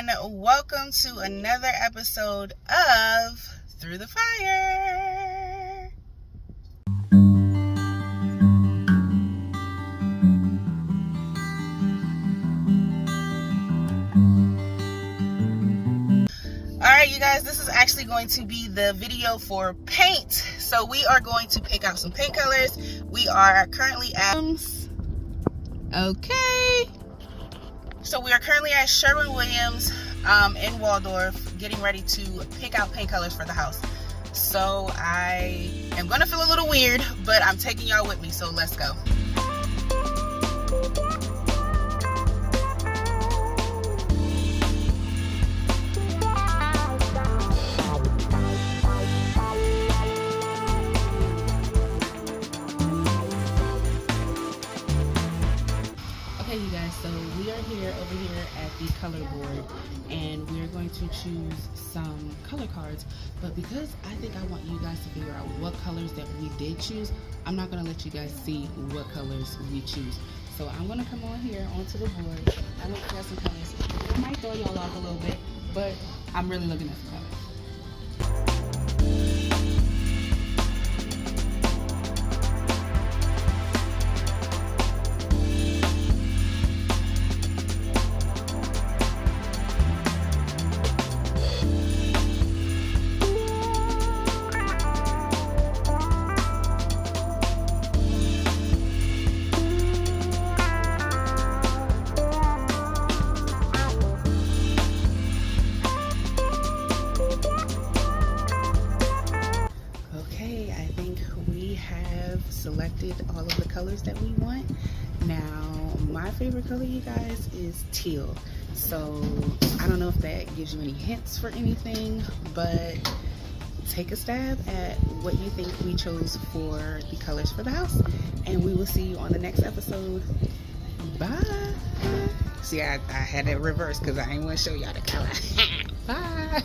and welcome to another episode of Through the Fire. Alright, you guys, this is actually going to be the video for paint. So we are going to pick out some paint colors. We are currently at So we are currently at Sherwin Williams in Waldorf, getting ready to pick out paint colors for the house. So I am gonna feel a little weird, but I'm taking y'all with me, so let's go. Okay, you guys, so we are over here at the color board, and we're going to choose some color cards. But because I think I want you guys to figure out what colors that we did choose, I'm not going to let you guys see what colors we choose. So I'm going to come on here onto the board. I look for some colors. I might throw y'all off a little bit, but I'm really looking at some colors. Selected all of the colors that we want. Now, my favorite color, you guys, is teal. So I don't know if that gives you any hints for anything, but take a stab at what you think we chose for the colors for the house, and we will see you on the next episode. Bye. See, I had it reversed because I didn't want to show y'all the color. Bye.